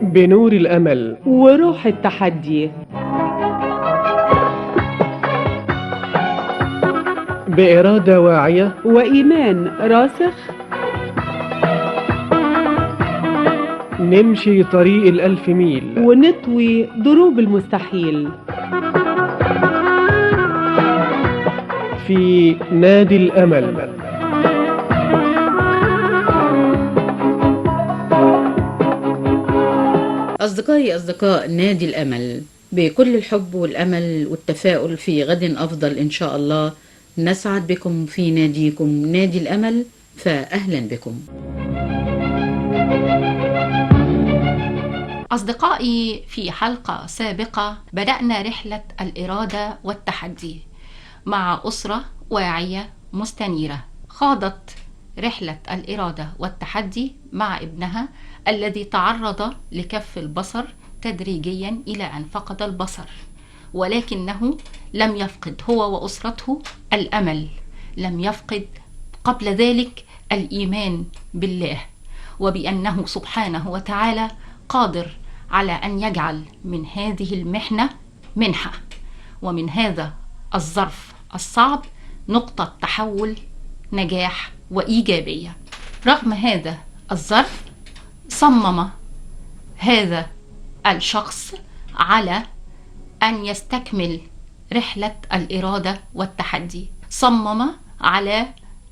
بنور الأمل وروح التحدي، بإرادة واعية وإيمان راسخ، نمشي طريق الألف ميل ونطوي دروب المستحيل في نادي الأمل. أصدقاء نادي الأمل، بكل الحب والأمل والتفاؤل في غد أفضل إن شاء الله، نسعد بكم في ناديكم نادي الأمل، فأهلا بكم. أصدقائي، في حلقة سابقة بدأنا رحلة الإرادة والتحدي مع أسرة واعية مستنيرة خاضت رحلة الإرادة والتحدي مع ابنها الذي تعرض لكف البصر تدريجيا إلى أن فقد البصر، ولكنه لم يفقد هو وأسرته الأمل، لم يفقد قبل ذلك الإيمان بالله وبأنه سبحانه وتعالى قادر على أن يجعل من هذه المحنة منحة، ومن هذا الظرف الصعب نقطة تحول نجاح وإيجابية. رغم هذا الظرف صمم هذا الشخص على أن يستكمل رحلة الإرادة والتحدي، صمم على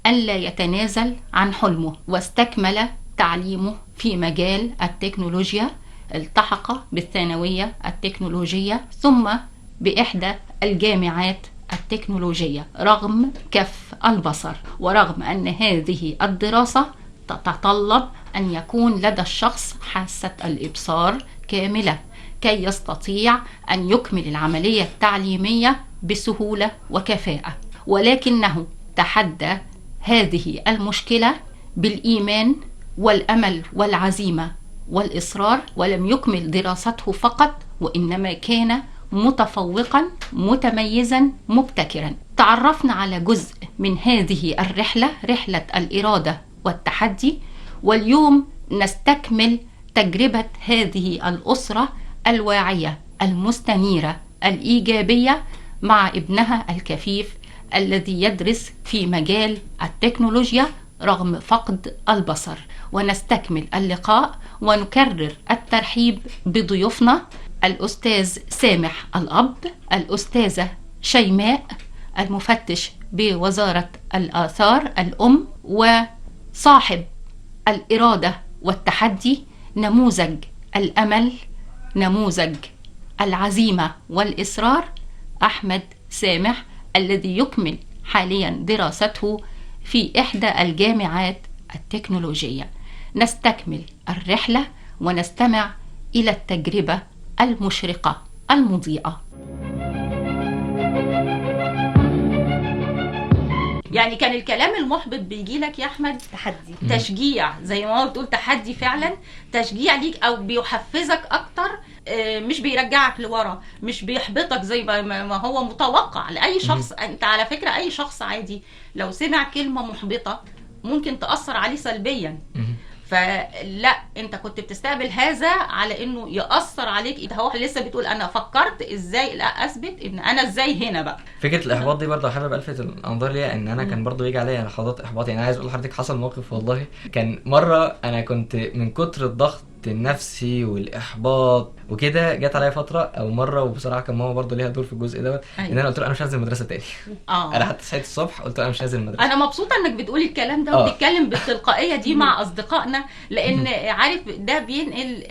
أن لا يتنازل عن حلمه، واستكمل تعليمه في مجال التكنولوجيا، التحق بالثانوية التكنولوجية ثم بإحدى الجامعات التكنولوجية رغم كف البصر، ورغم أن هذه الدراسة تتطلب أن يكون لدى الشخص حاسة الإبصار كاملة كي يستطيع أن يكمل العملية التعليمية بسهولة وكفاءة، ولكنه تحدى هذه المشكلة بالإيمان والأمل والعزيمة والإصرار، ولم يكمل دراسته فقط وإنما كان متفوقا متميزا مبتكرا. تعرفنا على جزء من هذه الرحلة، رحلة الإرادة والتحدي، واليوم نستكمل تجربة هذه الأسرة الواعية المستنيرة الإيجابية مع ابنها الكفيف الذي يدرس في مجال التكنولوجيا رغم فقد البصر. ونستكمل اللقاء ونكرر الترحيب بضيوفنا الأستاذ سامح الأب، الأستاذة شيماء المفتش بوزارة الآثار الأم، وصاحب الإرادة والتحدي، نموذج الأمل، نموذج العزيمة والإصرار، أحمد سامح الذي يكمل حاليا دراسته في إحدى الجامعات التكنولوجية. نستكمل الرحلة ونستمع إلى التجربة المشرقة المضيئة. يعني كان الكلام المحبط بيجي لك يا أحمد تحدي، تشجيع، زي ما هو بتقول تحدي فعلا، تشجيع ليك أو بيحفزك أكتر، مش بيرجعك لورا، مش بيحبطك زي ما هو متوقع لأي شخص. أنت على فكرة أي شخص عادي لو سمع كلمة محبطة ممكن تأثر عليه سلبيا، فلا انت كنت بتستقبل هذا على انه يأثر عليك. انت هو لسه بتقول انا فكرت ازاي لا اثبت ان انا ازاي هنا بقى. فكره الاحباط دي برضه حابب الفت الانظار ليها، ان انا كان برضه يجي عليا لحظات احباط. يعني عايز اقول لحضرتك حصل موقف والله، كان مره انا كنت من كتر الضغط النفسي والاحباط وكده جت عليا فتره او مره، وبصراحه كان ماما برضه ليها دور في الجزء دوت، ان انا قلت له انا مش هنزل المدرسه تاني. انا حتى صحيت الصبح قلت له انا مش هنزل المدرسه. انا مبسوطه انك بتقولي الكلام ده وبتتكلم بالتلقائيه دي مع اصدقائنا، لان عارف ده بينقل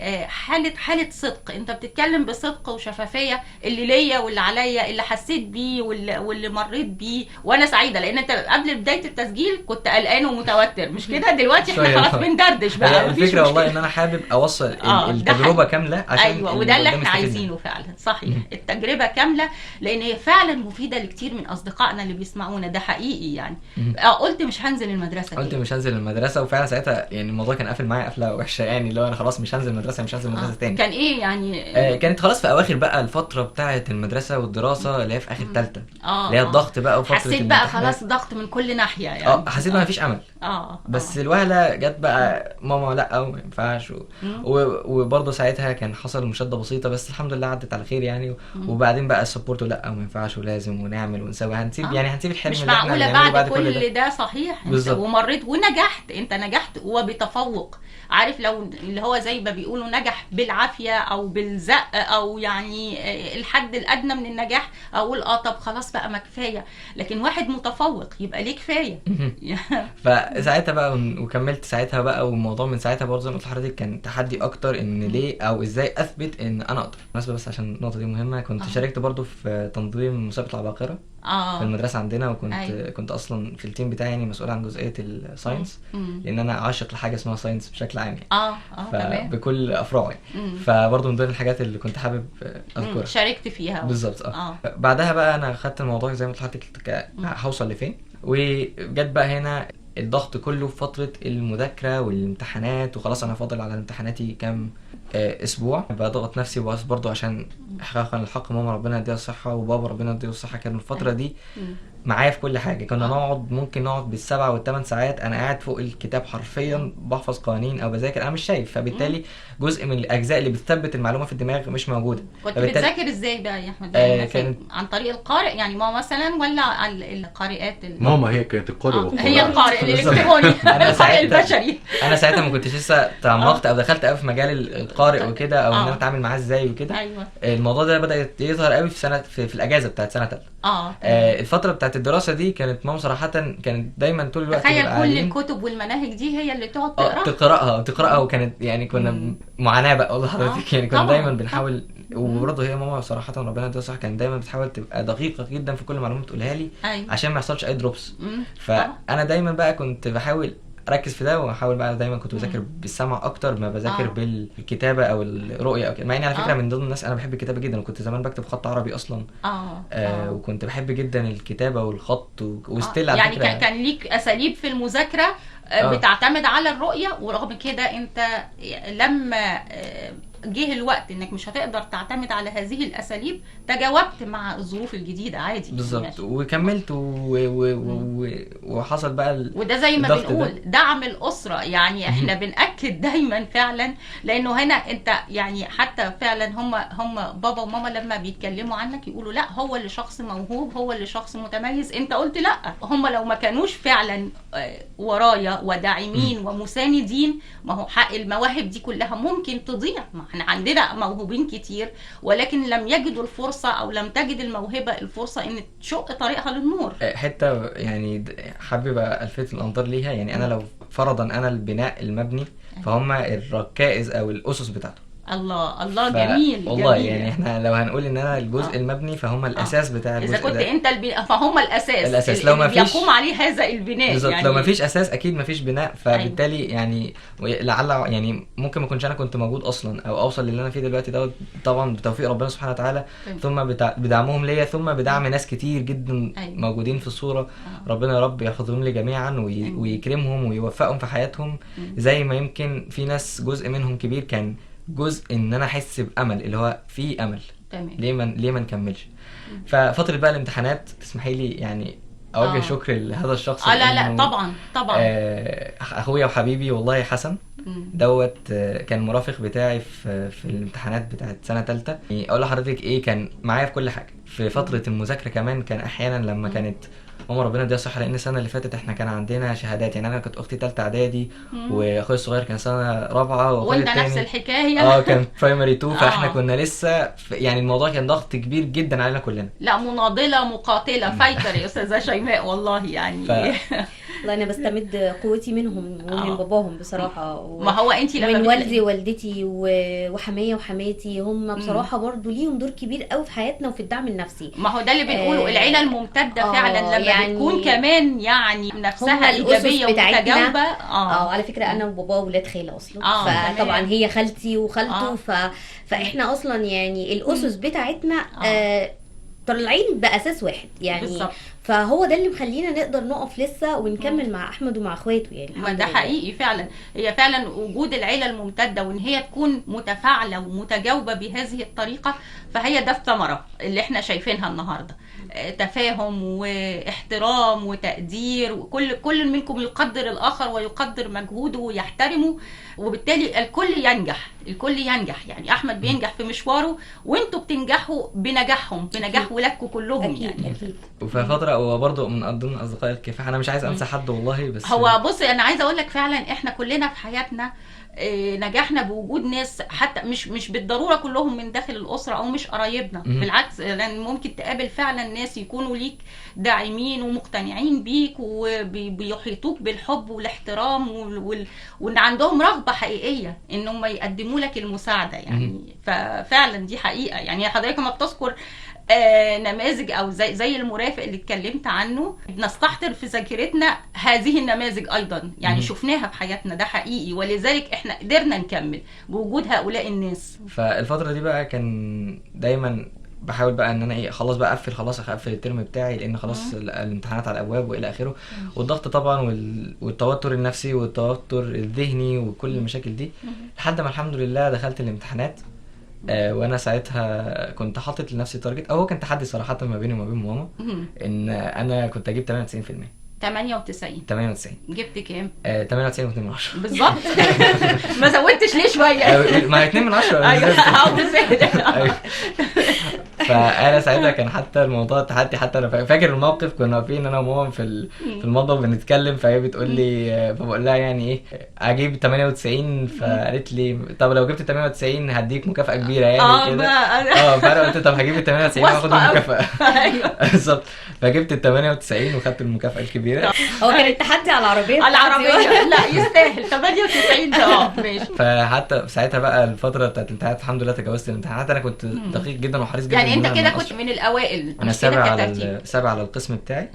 حاله صدق. انت بتتكلم بصدق وشفافيه، اللي ليا واللي عليا، اللي حسيت بيه واللي مريت بيه، وانا سعيده لان انت قبل بدايه التسجيل كنت قلقان ومتوتر، مش كده؟ دلوقتي احنا خلاص بندردش بقى. الفكره والله ان انا حابب اوصل التجربه كامله عشان ايوه، وده اللي احنا عايزينه فعلا. صحيح، التجربه كامله، لان هي فعلا مفيده لكتير من اصدقائنا اللي بيسمعونا، ده حقيقي يعني. قلت مش هنزل المدرسه، قلت مش هنزل المدرسه، وفعلا ساعتها يعني الموضوع كان قافل معايا قفله وحشه، يعني اللي هو انا خلاص مش هنزل المدرسه تاني. كان ايه يعني؟ كانت خلاص في اواخر بقى الفتره بتاعه المدرسه والدراسه اللي هي في اخر ثالثه، اللي هي الضغط بقى وفتره حسيت بقى خلاص ضغط من كل ناحيه يعني. حسيت ما فيش امل. بس الوهله جت بقى ماما لا ما ينفعش وبرضه ساعتها كان حصل مشاده بسيطه، بس الحمد لله عدت على خير يعني. وبعدين بقى السبورت لا ما ينفعش ولازم ونعمل ونسوي، هنسيب يعني هنسيب الحلم مش اللي احنا معقوله بنعمله بعد كل كل ده صحيح بالظبط. ومريت ونجحت، انت نجحت وبتفوق، عارف لو اللي هو زي ما بيقولوا نجح بالعافيه او بالزق او يعني الحد الادنى من النجاح، اقول طب خلاص بقى ما كفايه، لكن واحد متفوق يبقى ليه كفايه. فساعتها بقى وكملت ساعتها بقى، والموضوع من ساعتها برضه زي ما قلت لحضرتك كان تحدي اكتر ان ليه او ازاي اثبت ان انا اقدر. بس عشان النقطه دي مهمه، كنت شاركت برضه في تنظيم مسابقه العباقره في المدرسه عندنا، وكنت كنت اصلا في التيم بتاعي يعني مسؤول عن جزئيه الساينس، لان انا عاشق لحاجه اسمها ساينس بشكل عام يعني. بكل افرعه. فبرضه من ضمن الحاجات اللي كنت حابب اذكرها شاركت فيها بالظبط. بعدها بقى انا خدت الموضوع زي ما قلت لحضرتك هوصل لفين، وجت بقى هنا الضغط كله في فترة المذاكرة والامتحانات، وخلاص انا فاضل على امتحاناتي كام اسبوع. بضغط نفسي وبس برضو عشان احقاقا للحق ماما ربنا يديها الصحة وبابا ربنا يديله الصحة، كانوا الفترة دي معايا في كل حاجة. كنا ممكن نقعد بال7 وال8 ساعات انا قاعد فوق الكتاب حرفيا بحفظ قوانين او بذاكر، انا مش شايف، فبالتالي جزء من الاجزاء اللي بتثبت المعلومة في الدماغ مش موجودة. كنت بتذاكر ازاي بقى يا احمد؟ كانت عن طريق القارئ يعني ماما مثلا، ولا القارئات ماما هي كانت القارئ هي القارئ الالكتروني القارئ البشري. انا ساعتها ما كنتش لسه تعمقت او دخلت قوي في مجال القارئ وكده، او ان انا اتعامل معاه ازاي وكده. الموضوع ده بدأ يظهر قوي في الاجازة بتاعت سنة ثالثة. الفترة بتاعت الدراسة دي كانت ماما صراحة كانت دايما طول الوقت تخيل كل الكتب والمناهج دي هي اللي تقعد تقراها وكانت يعني كنا معاناة بقى والله حضرتك يعني كنا دايما بنحاول. وبرضه هي ماما صراحة ربنا يديها الصحة كانت دايما بتحاول تبقى دقيقة جدا في كل معلومة تقولها لي عشان ما يحصلش اي دروبس. فانا دايما بقى كنت بحاول اركز في ده، واحاول بقى دايما كنت بذاكر بالسمع اكتر ما بذاكر بالكتابه او الرؤيه او كده. مع اني على فكره من ضمن الناس انا بحب الكتابه جدا، وكنت زمان بكتب خط عربي اصلا. وكنت بحب جدا الكتابه والخط وستيل على يعني فكره كان ليك اساليب في المذاكره بتعتمد على الرؤيه، ورغم كده انت لما جه الوقت انك مش هتقدر تعتمد على هذه الاساليب تجاوبت مع الظروف الجديده عادي بالظبط يعني. وكملت وحصل بقى وده زي ما بنقول دعم الاسره يعني. احنا بنأكد دايما فعلا، لانه هنا انت يعني حتى فعلا هم بابا وماما لما بيتكلموا عنك يقولوا لا هو اللي شخص موهوب، هو اللي شخص متميز. انت قلت لا، هم لو ما كانوش فعلا ورايا وداعمين ومساندين، ما هو حق المواهب دي كلها ممكن تضيع. احنا عندنا موهوبين كتير ولكن لم يجدوا الفرصة او لم تجد الموهبة الفرصة ان تشق طريقها للنور. حتة يعني حابب الفت الانظار ليها يعني. انا لو فرضا انا البناء المبني فهم الركائز او الاسس بتاعته. الله جميل والله جميل. يعني احنا لو هنقول ان انا الجزء المبني فهم الاساس بتاع الجزء اذا كنت ده. انت فهم الاساس لو ما فيش يقوم عليه هذا البناء بالظبط يعني. لو ما فيش اساس اكيد ما فيش بناء. فبالتالي يعني لعل يعني ممكن ما كنتش انا كنت موجود اصلا او اوصل للي انا فيه دلوقتي دوت، طبعا بتوفيق ربنا سبحانه وتعالى ثم بدعمهم ليا ثم بدعم ناس كتير جدا موجودين في الصوره. ربنا يا رب يحفظهم لي جميعا ويكرمهم ويوفقهم في حياتهم. زي ما يمكن في ناس جزء منهم كبير كان جزء ان انا احس بامل، اللي هو في امل ليه ما نكملش. ففتره بقى الامتحانات تسمحي لي يعني اوجه شكر لهذا الشخص. لا طبعا اخويا وحبيبي والله حسن دوت كان مرافق بتاعي في الامتحانات بتاعت سنه ثالثه. يعني اقول لحضرتك ايه، كان معايا في كل حاجه في فتره المذاكره كمان. كان احيانا لما كانت ماما ربنا يديها الصحه، لان السنه اللي فاتت احنا كان عندنا شهادات يعني. انا كنت اختي ثالثه اعدادي واخويا الصغير كان سنه رابعه وانت نفس الحكايه كان برايمري 2 فاحنا كنا لسه يعني الموضوع كان ضغط كبير جدا علينا كلنا. لا مناضله مقاتله فايتر يا استاذه شيماء والله يعني. والله انا بستمد قوتي منهم ومن باباهم بصراحه ما هو انت لما من والدي ووالدتي وحمايه وحماتي هم بصراحه برضو ليهم دور كبير قوي في حياتنا وفي الدعم النفسي. ما هو ده اللي بنقوله العيله الممتده فعلا لما يعني بتكون كمان يعني نفسها ايجابيه ومتجاوبه. على فكره انا وبابا ولاد خاله اصلا فطبعا هي خالتي وخالته فاحنا اصلا يعني الاسس بتاعتنا طالعين باساس واحد يعني بالزبط. فهو ده اللي مخلينا نقدر نقف لسه ونكمل مع احمد ومع اخواته يعني. ما ده حقيقي فعلا. هي فعلا وجود العيله الممتده وان هي تكون متفاعله ومتجاوبه بهذه الطريقه، فهي ده الثمره اللي احنا شايفينها النهارده. تفاهم واحترام وتقدير، وكل منكم يقدر الآخر ويقدر مجهوده ويحترمه، وبالتالي الكل ينجح. يعني أحمد بينجح في مشواره وانتوا بتنجحوا بنجاح ولادكم كلهم. أكيد يعني أكيد. وفي فتره هو برضه من ضمن اصدقائي الكفاح، انا مش عايز انسى حد والله، بس هو بصي انا عايزه اقول لك فعلا احنا كلنا في حياتنا نجحنا بوجود ناس، حتى مش بالضروره كلهم من داخل الاسره او مش قرايبنا، بالعكس لان ممكن تقابل فعلا ناس يكونوا ليك داعمين ومقتنعين بيك وبيحيطوك بالحب والاحترام وان عندهم رغبه حقيقيه ان هم يقدموا لك المساعده يعني. ففعلا دي حقيقه. يعني حضرتك ما بتذكر نماذج او زي المرافق اللي اتكلمت عنه، بنستحضر في ذاكرتنا هذه النماذج ايضا، يعني شفناها في حياتنا، ده حقيقي، ولذلك احنا قدرنا نكمل بوجود هؤلاء الناس. فالفتره دي بقى كان دايما بحاول بقى ان انا خلاص بقى اقفل الترم بتاعي، لان خلاص الامتحانات على الابواب والى اخره، والضغط طبعا والتوتر النفسي والتوتر الذهني وكل المشاكل دي، لحد ما الحمد لله دخلت الامتحانات. وانا ساعتها كنت حاطط لنفسي تارجت، هو كان تحدي صراحه ما بيني وما بين ماما، ان انا كنت اجيب 98%. 98 جبت كام؟ 98.2 بالظبط. ما زودتش ليه شويه؟ ما 2 من 10. ايوه. فانا ساعتها كان حتى الموضوع تحدي، حتى انا فاكر الموقف، كنا واقفين انا وماما في المطبخ بنتكلم، فهي بتقول لي، فبقول لها يعني ايه اجيب 98، فقالت لي طب لو جبت 98 هديك مكافاه كبيره يعني كده. فانا قلت طب هجيب ال 98 واخد المكافاه. ايوه بالظبط. فجبت ال 98 وخدت المكافاه الكبيره. هو كان التحدي على العربيه لا يستاهل 98 ده. ماشي. فحتى ساعتها بقى الفتره بتاعت الامتحانات الحمد لله تجاوزت الامتحانات. انا كنت دقيق جدا وحريص جدا. يعني انت كده كنت من الاوائل؟ انا سابع على القسم بتاعي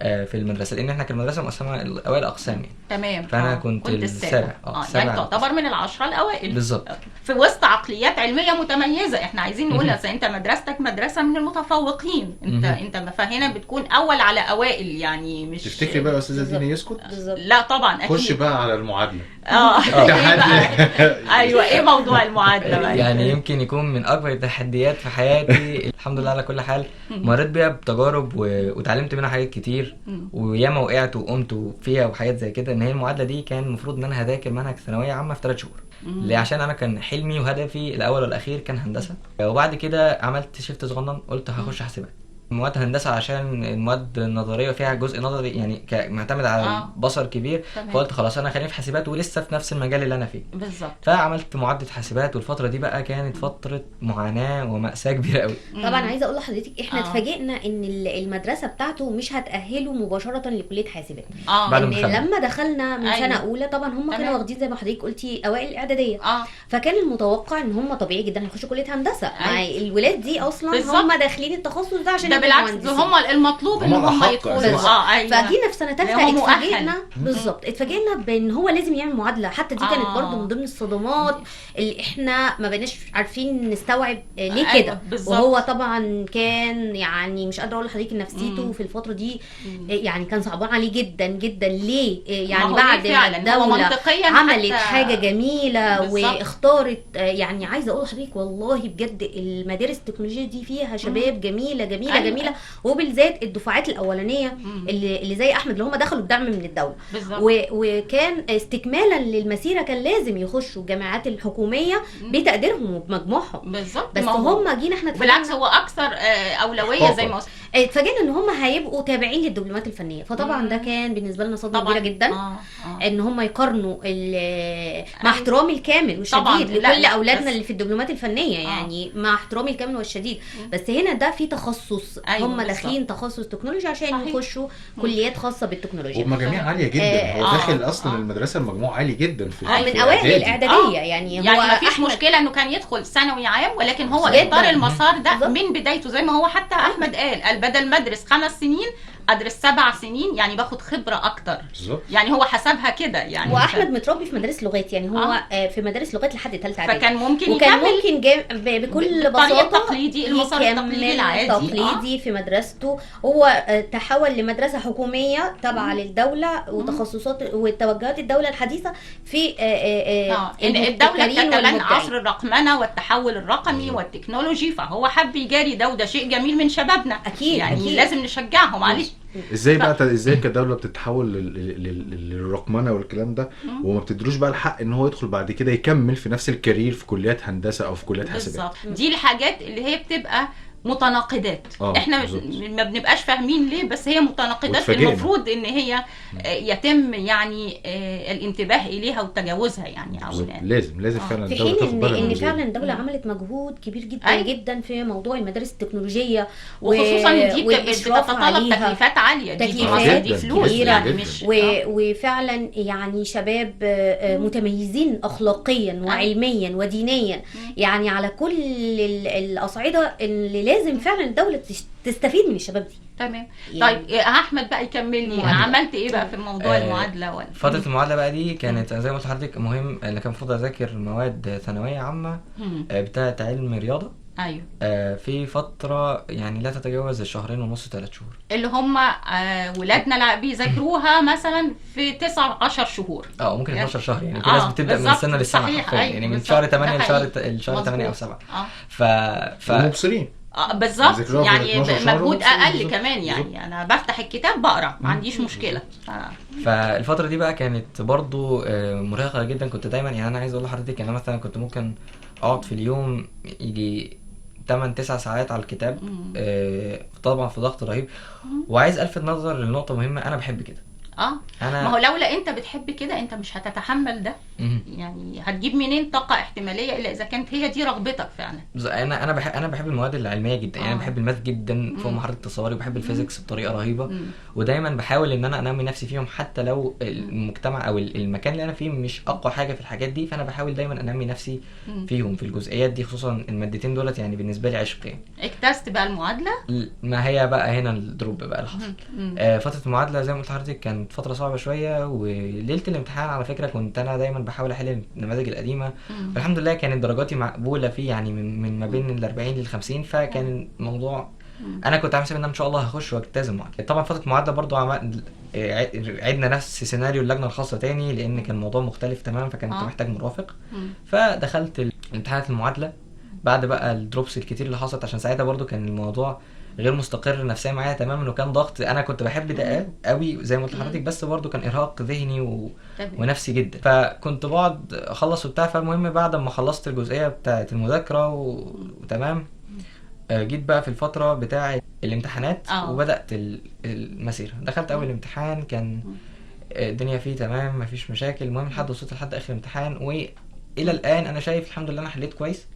في المدرسه، لان احنا كان المدرسه مقسمه اوائل اقسام يعني. تمام. فانا كنت السابع. يعني تعتبر من ال10 الاوائل بالظبط، في وسط عقليات علميه متميزه. احنا عايزين نقول انت مدرستك مدرسه من المتفوقين، انت فهنا بتكون اول على اوائل يعني. مش تفتكري بقى يا استاذه دينا يسكت؟ لا طبعا اكيد. خش بقى على المعادله. ايوه ايه موضوع المعادله بقى؟ يعني يمكن يكون من اكبر التحديات في حياتي. الحمد لله على كل حال، مريت بيها بتجارب وتعلمت منها حاجات كتير، وياما وقعت وقمت فيها وحاجات زي كده. ان هي المعادله دي كان المفروض ان انا هذاكر منهج ثانويه عامه في 3 شهور، ليه؟ عشان انا كان حلمي وهدفي الاول والاخير كان هندسه. وبعد كده عملت شيفت صغنن، قلت هخش حاسبات. مواد هندسه عشان المواد النظريه فيها جزء نظري يعني معتمد على بصر كبير. فقلت خلاص انا خليني في حاسبات ولسه في نفس المجال اللي انا فيه بالظبط. فعملت معادله حاسبات. والفتره دي بقى كانت فتره معاناه ومأساة كبيره قوي. طبعا عايزه اقول لحضرتك احنا اتفاجئنا ان المدرسه بتاعته مش هتأهله مباشره لكليه حاسبات. بعد ما لما دخلنا من سنه اولى طبعا هم كانوا واخدين زي ما حضرتك قلتي اوائل الاعداديه. فكان المتوقع ان هم طبيعي جدا يخشوا كليه هندسه. الولاد دي اصلا هم داخلين التخصص ده عشان بالعكس هم المطلوب ان هم يدخلوا. ايوه. فجينا في سنه ثالثه اتفاجئنا بالظبط، اتفاجئنا بان هو لازم يعمل معادله. حتى دي كانت برضو من ضمن الصدمات اللي احنا ما بقيناش عارفين نستوعب ليه كده. وهو طبعا كان يعني مش قادره اقول لحضرتك نفسيته في الفتره دي يعني كان صعبان عليه جدا جدا. ليه؟ يعني بعد الدوله عملت حاجه جميله واختارت، يعني عايزه اقول لحضرتك والله بجد المدارس التكنولوجيه دي فيها شباب جميله جميله جميله، وبالذات الدفعات الاولانيه اللي زي احمد اللي هم دخلوا بدعم من الدوله. وكان استكمالا للمسيره كان لازم يخشوا الجامعات الحكوميه بتقديرهم وبمجموعهم بالظبط. بس هم جينا احنا بالعكس هو اكثر اولويه زي ما اتفاجئنا ان هم هيبقوا تابعين للدبلومات الفنيه. فطبعا ده كان بالنسبه لنا صدمه كبيره جدا. ان هم يقارنوا مع احترامي الكامل والشديد لكل اولادنا اللي في الدبلومات الفنيه يعني مع احترامي الكامل والشديد، بس هنا ده في تخصص. هم داخلين تخصص تكنولوجيا عشان يخشوا كليات خاصه بالتكنولوجيا وبمجاميع عاليه جدا. هو داخل اصلا المدرسه المجموع عالي جدا في من اوائل الاعداديه. يعني هو ما فيش مشكله انه كان يدخل ثانوي عام، ولكن هو اختار المسار ده من بدايته زي ما هو حتى احمد قال بدل مدرس 5 سنين ادرس 7 سنين يعني باخد خبره اكتر بالظبط. يعني هو حسبها كده يعني. واحمد متربي في مدارس لغات، يعني هو في مدارس لغات لحد ثالثه اعدادي، فكان ممكن وكان يكمل ممكن بكل بالطريقة بساطه التقليدي، المسار التقليدي العادي. تقليدي في مدرسته. هو تحول لمدرسه حكوميه تابعه للدوله وتخصصات وتوجهات الدوله الحديثه في ان الدوله المبتكرين كمان والمبدعين. عصر الرقمنه والتحول الرقمي والتكنولوجي، فهو حب يجاري ده، وده شيء جميل من شبابنا اكيد يعني أكيد. لازم نشجعهم. معلش ازاي بقى ازاي كدوله بتتحول للرقمنه والكلام ده وما بتدروش بقى الحق ان هو يدخل بعد كده يكمل في نفس الكارير في كليات هندسه او في كليات حاسبات؟ بالظبط، دي الحاجات اللي هي بتبقى متناقضات. احنا ما بنبقاش فاهمين ليه، بس هي متناقضات المفروض ان هي يتم يعني الانتباه اليها وتجاوزها يعني. او لازم فعلا في الدوله حين ان فعلا الدوله عملت مجهود كبير جدا جدا في موضوع المدارس التكنولوجيه، وخصوصا ان دي بتتطلب تكليفات عاليه، دي فلوس يعني مش وفعلا يعني شباب متميزين اخلاقيا وعلميا ودينيا، يعني على كل الاصعده اللي لازم فعلا الدولة تستفيد من الشباب دي. تمام يعني. طيب احمد بقى يكملني، عملت ايه بقى في موضوع المعادله ولا فتره المعادله بقى دي كانت زي ما قلت لحضرتك مهم، اللي كان المفروض اذاكر مواد ثانويه عامه بتاعه علم رياضه. ايوه. في فتره يعني لا تتجاوز الشهرين ونص 3 شهور، اللي هم ولادنا بيذاكروها مثلا في 9-10 شهور، ممكن 12 شهر يعني. في ناس بتبدا من السنه للسنه يعني من شهر 8 لشهر 8 او 7. مبصرين بالظبط يعني مجهود اقل كمان يعني. انا بفتح الكتاب بقرا ما عنديش مشكله. فالفتره دي بقى كانت برضو مرهقه جدا. كنت دايما يعني انا عايز اقول لحضرتك انا مثلا كنت ممكن اقعد في اليوم يجي 8-9 ساعات على الكتاب، طبعا في ضغط رهيب. وعايز الفت نظر لنقطه مهمه، انا بحب كده. ما هو لولا انت بتحب كده انت مش هتتحمل ده. يعني هتجيب منين طاقه احتماليه الا اذا كانت هي دي رغبتك فعلا. انا بحب المواد العلميه جدا. يعني انا بحب الماث جدا فوق ما حضرتك تصوري، وبحب الفيزيكس بطريقه رهيبه. ودايما بحاول ان انا انمي نفسي فيهم، حتى لو المجتمع او المكان اللي انا فيه مش اقوى حاجه في الحاجات دي، فانا بحاول دايما انمي نفسي فيهم في الجزئيات دي، خصوصا المادتين دولت يعني بالنسبه لي عشق يعني. اجتزت بقى المعادله؟ ما هي بقى هنا الدروب بقى اللي حصل. فتره المعادله زي ما قلت لحضرتك كانت فتره صعبه شويه، وليله الامتحان على فكره كنت انا دايما بحاول احل النماذج القديمه، والحمد لله كانت درجاتي مقبوله فيه يعني من ما بين ال 40 لل 50. فكان الموضوع انا كنت عامل حساب ان انا شاء الله هخش واجتاز المعادله. طبعا فتره المعادله برضو عدنا نفس سيناريو اللجنه الخاصه تاني، لان كان الموضوع مختلف تماما، فكنت محتاج مرافق. فدخلت امتحانات المعادله بعد بقى الدروبس الكتير اللي حصلت، عشان ساعتها برضو كان الموضوع غير مستقر نفسيا معايا تماما، وكان ضغط. انا كنت بحب ده قوي زي ما قلت لحضرتك، بس برضو كان ارهاق ذهني ونفسي جدا. فكنت بقعد اخلص وبتاع. فالمهم بعد ما خلصت الجزئيه بتاعه المذاكره وتمام، جيت بقى في الفتره بتاعه الامتحانات وبدات المسيره. دخلت اول امتحان كان الدنيا فيه تمام مفيش مشاكل. المهم وصلت لحد اخر امتحان، والى الان انا شايف الحمد لله انا حليت كويس،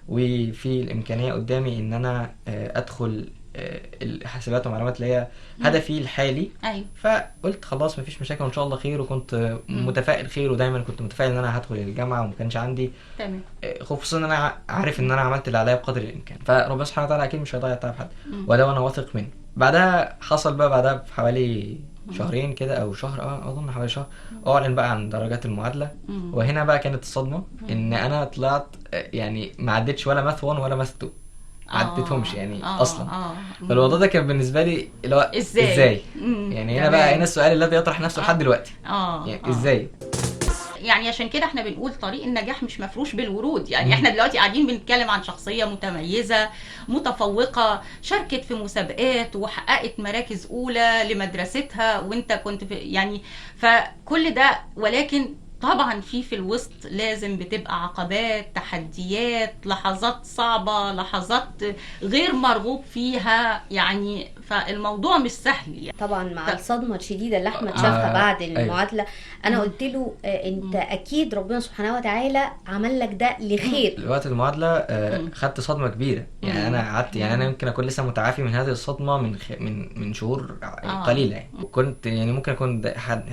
وفي الامكانيه قدامي ان انا ادخل الحاسبات ومعلومات اللي هي هدفي الحالي. فقلت خلاص مفيش مشاكل وان شاء الله خير، وكنت متفائل خير، ودايما كنت متفائل ان انا هدخل الجامعه، وما كانش عندي خوف، خصوصا ان انا عارف ان انا عملت اللي عليا بقدر الامكان. فربنا سبحانه وتعالى اكيد مش هيضيع تعب حد، وده وانا واثق منه. بعدها حصل بقى بعدها بحوالي شهرين كده او شهر، اظن حوالي شهر، اعلن بقى عن درجات المعادله. وهنا بقى كانت الصدمه ان انا طلعت يعني ما عدتش ولا ماث 1 ولا ماث 2، ما عدتهمش يعني اصلا. فالموضوع ده كان بالنسبه لي اللي هو ازاي يعني. هنا بقى السؤال الذي يطرح نفسه لحد دلوقتي يعني ازاي. يعني عشان كده احنا بنقول طريق النجاح مش مفروش بالورود. يعني احنا دلوقتي قاعدين بنتكلم عن شخصية متميزة متفوقة، شاركت في مسابقات وحققت مراكز اولى لمدرستها، وانت كنت في يعني فكل ده. ولكن طبعا في الوسط لازم بتبقى عقبات، تحديات، لحظات صعبة، لحظات غير مرغوب فيها يعني. فالموضوع مش سهل يعني. طبعا مع الصدمة الشديدة اللي احمد شافها بعد المعادلة، انا قلت له انت اكيد ربنا سبحانه وتعالى عمل لك ده لخير. وقت المعادلة خدت صدمة كبيرة يعني. انا قعدت يعني انا يمكن اكون لسه متعافي من هذه الصدمة من شهور قليلة يعني. وكنت يعني ممكن اكون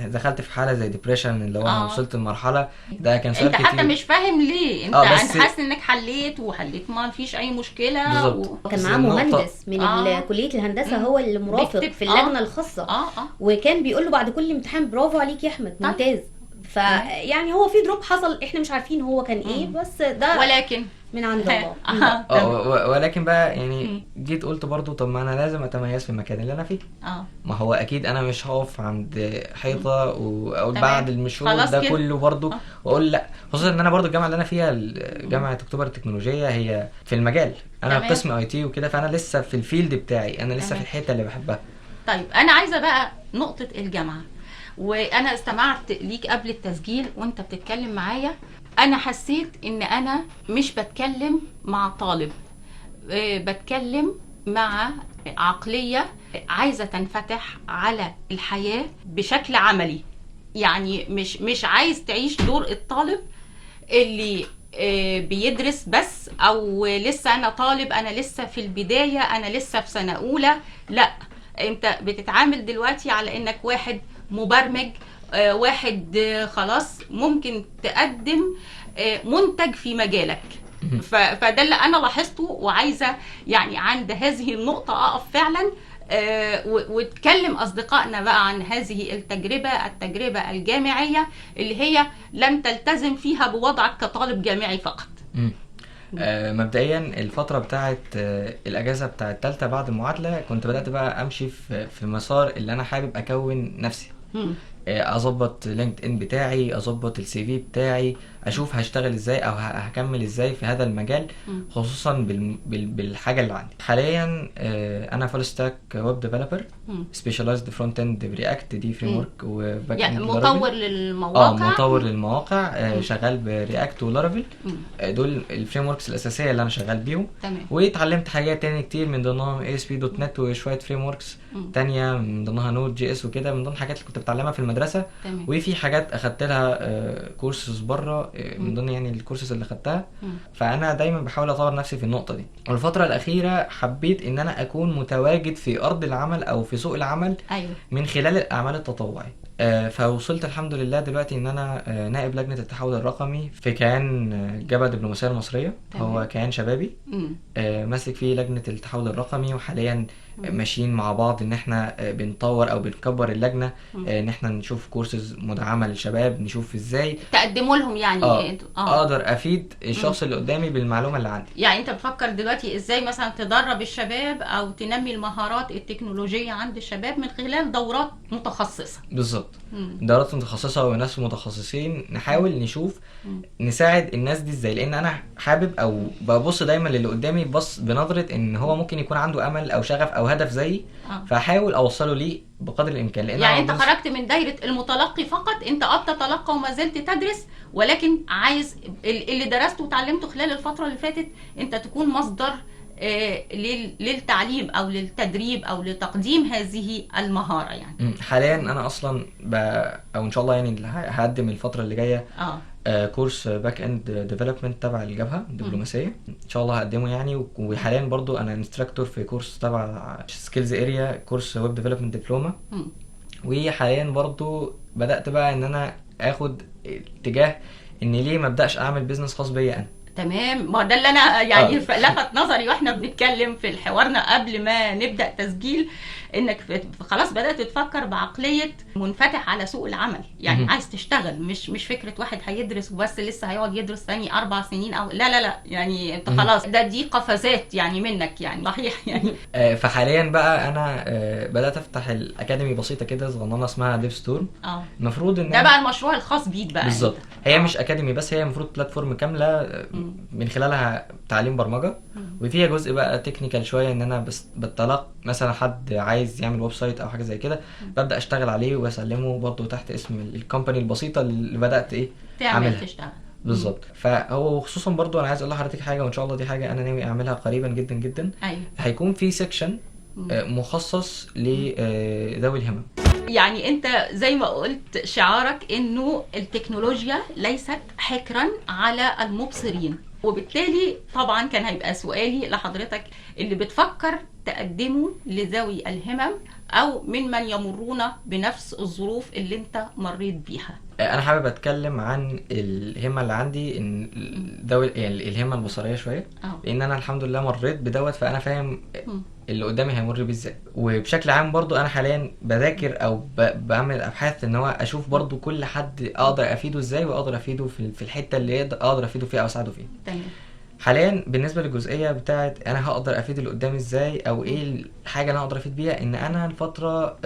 دخلت في حالة زي ديبريشن، اللي هو انا وصلت المرحله ده كان سؤال انت كتير. حتى مش فاهم ليه انت بس حاسس انك حليت ما فيش اي مشكله بالظبط. كان بس معاه النقطة- مهندس من كليه الهندسه هو اللي مرافق بيكتب- في اللجنه الخاصه وكان بيقول له بعد كل امتحان برافو عليك يا احمد ممتاز. فيعني هو في دروب حصل احنا مش عارفين هو كان ايه بس ده ولكن من عند الله. ولكن بقى يعني جيت قلت برضو طب ما انا لازم اتميز في المكان اللي انا فيه. ما هو اكيد انا مش هقف عند حيطه واقول بعد المشوار ده كله برضو واقول لا، خصوصا ان انا برضو الجامعه اللي انا فيها جامعه اكتوبر التكنولوجيه هي في المجال، انا قسم اي تي وكده، فانا لسه في الفيلد بتاعي، انا لسه في الحته اللي بحبها. طيب انا عايزه بقى نقطه الجامعه، وانا استمعت ليك قبل التسجيل وانت بتتكلم معايا، انا حسيت ان انا مش بتكلم مع طالب، بتكلم مع عقلية عايزة تنفتح على الحياة بشكل عملي. يعني مش عايز تعيش دور الطالب اللي بيدرس بس، او لسه انا طالب، انا لسه في البداية، انا لسه في سنة اولى. لا، انت بتتعامل دلوقتي على انك واحد مبرمج، واحد خلاص ممكن تقدم منتج في مجالك. فده اللي انا لاحظته، وعايزه يعني عند هذه النقطه اقف فعلا وتكلم اصدقائنا بقى عن هذه التجربه الجامعيه اللي هي لم تلتزم فيها بوضعك كطالب جامعي فقط. مبدئيا الفتره بتاعه الاجازه بتاعه الثالثه بعد المعادله كنت بدات بقى امشي في مسار اللي انا حابب اكون نفسي. اظبط لينكد ان بتاعي، اظبط السي في بتاعي، اشوف هشتغل ازاي او هكمل ازاي في هذا المجال، خصوصا بالحاجه اللي عندي حاليا. انا فول ستاك ويب ديفلوبر سبيشاليزد فرونت اند برياكت، دي فريم ورك وباك اند مطور للمواقع. مطور للمواقع، شغال برياكت ولارافيل، دول الفريم وركس الاساسيه اللي انا شغال بيهم. واتعلمت حاجات تاني كتير، من ضمنها اي اس بي دوت نت وشويه فريم وركس تانية، من ضمنها نود جي اس وكده، من ضمن الحاجات اللي كنت بتعلمها في المدرسه. وفي حاجات اخدت لها كورسز بره من ضمن يعني الكورسز اللي خدتها. فانا دايما بحاول اطور نفسي في النقطه دي. والفتره الاخيره حبيت ان انا اكون متواجد في ارض العمل او في سوق العمل من خلال الاعمال التطوعيه. فوصلت الحمد لله دلوقتي ان انا نائب لجنه التحول الرقمي في كيان الجبهه الدبلوماسيه المصريه. هو كيان شبابي ماسك فيه لجنه التحول الرقمي، وحاليا ماشيين مع بعض ان احنا بنطور او بنكبر اللجنه، ان احنا نشوف كورسز مدعمه للشباب، نشوف ازاي تقدموا لهم يعني اقدر افيد الشخص اللي قدامي بالمعلومه اللي عندي. يعني انت بتفكر دلوقتي ازاي مثلا تدرب الشباب او تنمي المهارات التكنولوجيه عند الشباب من خلال دورات متخصصه. بالظبط، دورات متخصصه وناس متخصصين، نحاول نشوف نساعد الناس دي ازاي، لان انا حابب او ببص دايما للي قدامي بص بنظره ان هو ممكن يكون عنده امل او شغف او هدف زيي، فاحاول اوصله ليه بقدر الامكان. لان يعني انت خرجت من دايره المتلقي فقط، انت بتتلقى وما زلت تدرس، ولكن عايز اللي درسته وتعلمته خلال الفتره اللي فاتت انت تكون مصدر للتعليم او للتدريب او لتقديم هذه المهاره. يعني حاليا انا اصلا او ان شاء الله يعني هقدم الفتره اللي جايه كورس باك اند ديفلوبمنت تبع الجبهه الدبلوماسيه، ان شاء الله هقدمه يعني. وحاليا برضو انا انستراكتور في كورس تبع سكيلز اريا، كورس ويب ديفلوبمنت دبلومه. وحاليا برضو بدات بقى ان انا اخد اتجاه ان ليه ما ابداش اعمل بيزنس خاص بيا انا. تمام، ما ده اللي انا يعني لفت نظري واحنا بنتكلم في حوارنا قبل ما نبدا تسجيل، انك خلاص بدات تفكر بعقليه منفتح على سوق العمل. يعني عايز تشتغل، مش فكره واحد هيدرس وبس لسه هيقعد يدرس ثاني 4 سنين او لا يعني انت خلاص دي قفزات يعني منك يعني صحيح يعني. فحاليا بقى انا بدات افتح الاكاديمي بسيطه كده صغننه اسمها ديف ستورم. المفروض ان ده بقى المشروع الخاص بيك بقى بالظبط. هي مش اكاديمي بس، هي المفروض بلاتفورم كامله من خلالها تعليم برمجه، وفيها جزء بقى تكنيكال شويه، ان انا بس بتلقى مثلا حد عايز يعمل ويب سايت او حاجه زي كده، ببدا اشتغل عليه واسلمه برضه تحت اسم الكومباني البسيطه اللي بدات تعمل تشتغل بالظبط. فهو خصوصا برضه انا عايز اقول لحضرتك حاجه، وان شاء الله دي حاجه انا ناوي اعملها قريبا جدا جدا. هيكون في سيكشن مخصص لذوي الهمم. يعني انت زي ما قلت شعارك انه التكنولوجيا ليست حكرا على المبصرين، وبالتالي طبعا كان هيبقى سؤالي لحضرتك، اللي بتفكر تقدمه لذوي الهمم او ممن يمرون بنفس الظروف اللي انت مريت بيها. انا حابب اتكلم عن الهمه اللي عندي، ان يعني الهمه البصريه شويه، لان انا الحمد لله مريت بدوت، فانا فاهم اللي قدامي هيمر بيه ازاي. وبشكل عام برضو انا حاليا بذاكر او بعمل ابحاث ان هو اشوف برضو كل حد اقدر افيده ازاي، واقدر افيده في الحته اللي اقدر افيده فيها او اساعده فيها. تمام. حاليا بالنسبه للجزئيه بتاعت انا هقدر افيد اللي قدامي ازاي، او ايه الحاجه اللي انا اقدر افيد بيها، ان انا الفتره